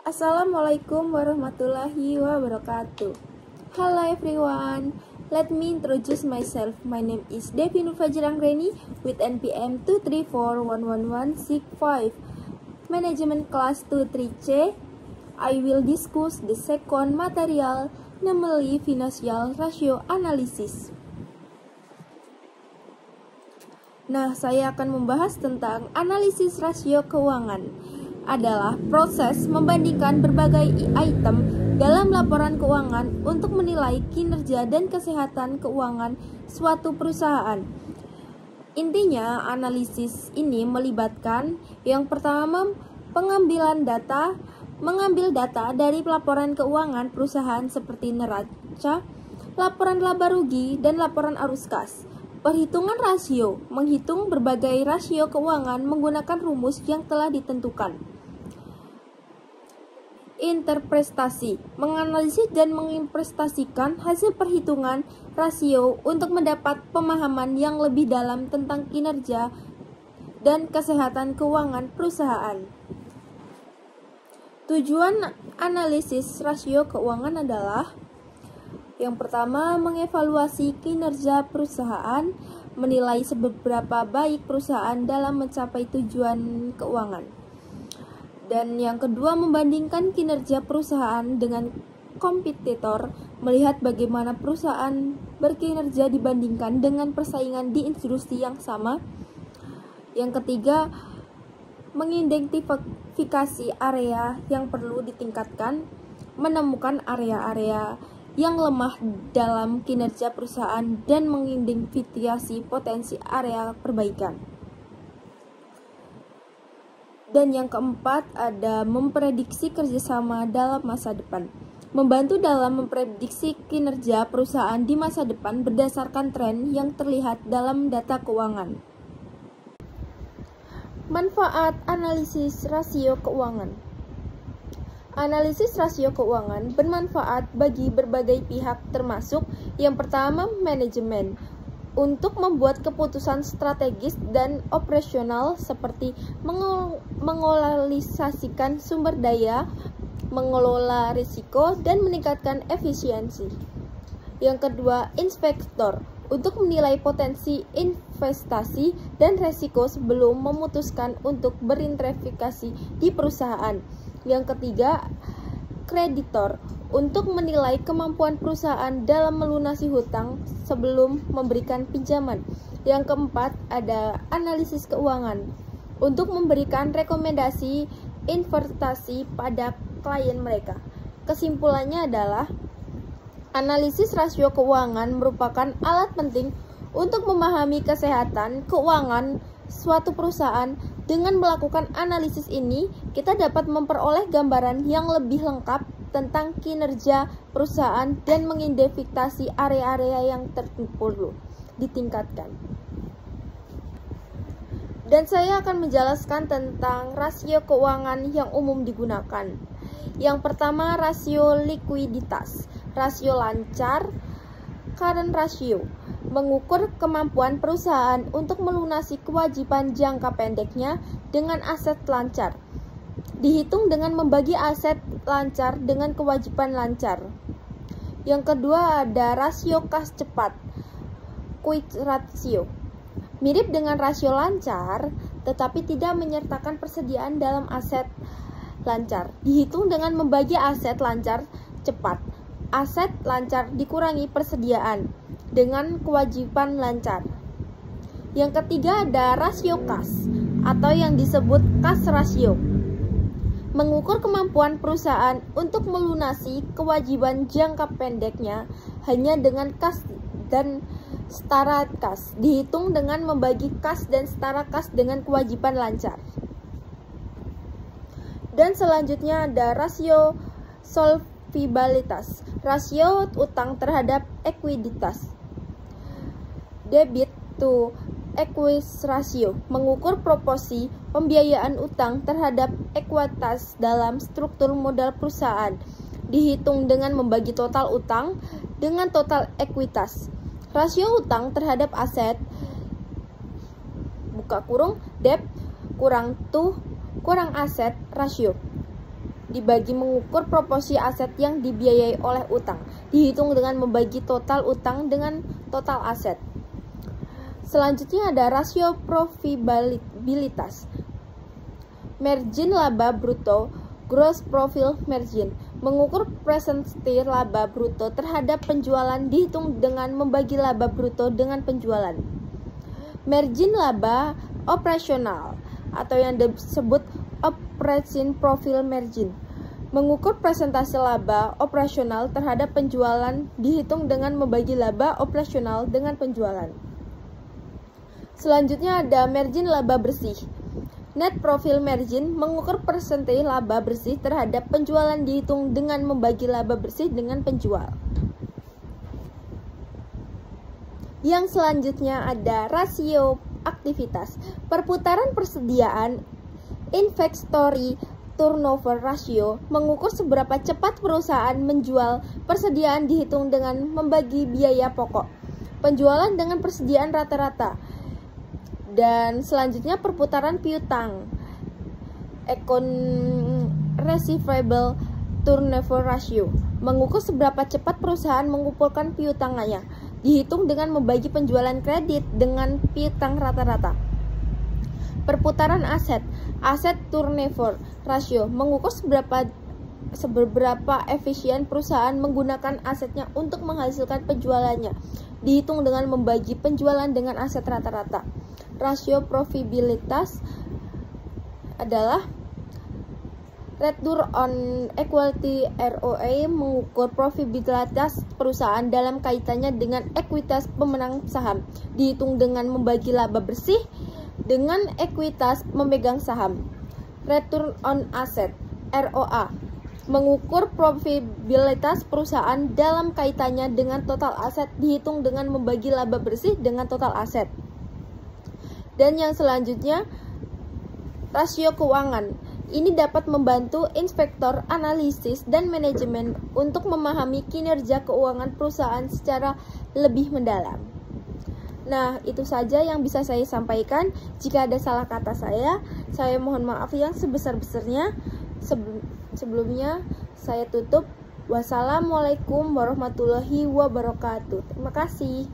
Assalamualaikum warahmatullahi wabarakatuh. Hello everyone, let me introduce myself. My name is Devi Nur Fajr Anggreni with NPM 234111665, Management Class 23C. I will discuss the second material, namely Financial Ratio Analysis. Nah, saya akan membahas tentang analisis rasio keuangan. Adalah proses membandingkan berbagai item dalam laporan keuangan untuk menilai kinerja dan kesehatan keuangan suatu perusahaan. Intinya, analisis ini melibatkan yang pertama mengambil data dari laporan keuangan perusahaan seperti neraca, laporan laba rugi, dan laporan arus kas. Perhitungan rasio, menghitung berbagai rasio keuangan menggunakan rumus yang telah ditentukan. Interpretasi, menganalisis dan menginterpretasikan hasil perhitungan rasio untuk mendapat pemahaman yang lebih dalam tentang kinerja dan kesehatan keuangan perusahaan. Tujuan analisis rasio keuangan adalah yang pertama, mengevaluasi kinerja perusahaan, menilai seberapa baik perusahaan dalam mencapai tujuan keuangan. Dan yang kedua, membandingkan kinerja perusahaan dengan kompetitor, melihat bagaimana perusahaan berkinerja dibandingkan dengan persaingan di industri yang sama. Yang ketiga, mengidentifikasi area yang perlu ditingkatkan, menemukan area-area yang lemah dalam kinerja perusahaan, dan mengidentifikasi potensi area perbaikan. Dan yang keempat, ada memprediksi kerjasama dalam masa depan. Membantu dalam memprediksi kinerja perusahaan di masa depan berdasarkan tren yang terlihat dalam data keuangan. Manfaat analisis rasio keuangan. Analisis rasio keuangan bermanfaat bagi berbagai pihak, termasuk yang pertama, manajemen, untuk membuat keputusan strategis dan operasional seperti mengolalisasikan sumber daya, mengelola risiko, dan meningkatkan efisiensi. Yang kedua, inspektor, untuk menilai potensi investasi dan resiko sebelum memutuskan untuk berinvestasi di perusahaan. Yang ketiga, kreditor, untuk menilai kemampuan perusahaan dalam melunasi hutang sebelum memberikan pinjaman. Yang keempat, ada analisis keuangan, untuk memberikan rekomendasi investasi pada klien mereka. Kesimpulannya adalah, analisis rasio keuangan merupakan alat penting untuk memahami kesehatan keuangan suatu perusahaan. Dengan melakukan analisis ini, kita dapat memperoleh gambaran yang lebih lengkap tentang kinerja perusahaan dan mengidentifikasi area-area yang perlu ditingkatkan. Dan saya akan menjelaskan tentang rasio keuangan yang umum digunakan. Yang pertama, rasio likuiditas, rasio lancar, current ratio, mengukur kemampuan perusahaan untuk melunasi kewajiban jangka pendeknya dengan aset lancar. Dihitung dengan membagi aset lancar dengan kewajiban lancar. Yang kedua, ada rasio kas cepat, quick ratio. Mirip dengan rasio lancar, tetapi tidak menyertakan persediaan dalam aset lancar. Dihitung dengan membagi aset lancar cepat. Aset lancar dikurangi persediaan dengan kewajiban lancar. Yang ketiga, ada rasio kas, atau yang disebut kas rasio, mengukur kemampuan perusahaan untuk melunasi kewajiban jangka pendeknya hanya dengan kas dan setara kas. Dihitung dengan membagi kas dan setara kas dengan kewajiban lancar. Dan selanjutnya ada rasio solvibilitas, rasio utang terhadap ekuiditas. Debit to equity ratio, mengukur proporsi pembiayaan utang terhadap ekuitas dalam struktur modal perusahaan. Dihitung dengan membagi total utang dengan total ekuitas. Rasio utang terhadap aset buka kurung debt kurang to kurang aset ratio dibagi mengukur proporsi aset yang dibiayai oleh utang, dihitung dengan membagi total utang dengan total aset. Selanjutnya ada rasio profitabilitas. Margin laba bruto, gross profit margin, mengukur presentasi laba bruto terhadap penjualan dihitung dengan membagi laba bruto dengan penjualan. Margin laba operasional atau yang disebut operating profit margin, mengukur presentasi laba operasional terhadap penjualan dihitung dengan membagi laba operasional dengan penjualan. Selanjutnya ada margin laba bersih. Net profit margin mengukur persentase laba bersih terhadap penjualan dihitung dengan membagi laba bersih dengan penjual. Yang selanjutnya ada rasio aktivitas. Perputaran persediaan inventory turnover ratio mengukur seberapa cepat perusahaan menjual persediaan dihitung dengan membagi biaya pokok penjualan dengan persediaan rata-rata. Dan selanjutnya perputaran piutang receivable turnover ratio mengukur seberapa cepat perusahaan mengumpulkan piutangannya dihitung dengan membagi penjualan kredit dengan piutang rata-rata. Perputaran aset turnover ratio mengukur seberapa efisien perusahaan menggunakan asetnya untuk menghasilkan penjualannya dihitung dengan membagi penjualan dengan aset rata-rata. Rasio profitabilitas adalah return on equity ROE mengukur profitabilitas perusahaan dalam kaitannya dengan ekuitas pemenang saham dihitung dengan membagi laba bersih dengan ekuitas memegang saham. Return on asset ROA mengukur profitabilitas perusahaan dalam kaitannya dengan total aset dihitung dengan membagi laba bersih dengan total aset. Dan yang selanjutnya rasio keuangan. Ini dapat membantu inspektor analisis dan manajemen untuk memahami kinerja keuangan perusahaan secara lebih mendalam. Nah, itu saja yang bisa saya sampaikan. Jika ada salah kata saya mohon maaf yang sebesar-besarnya. Sebelumnya saya tutup. Wassalamualaikum warahmatullahi wabarakatuh. Terima kasih.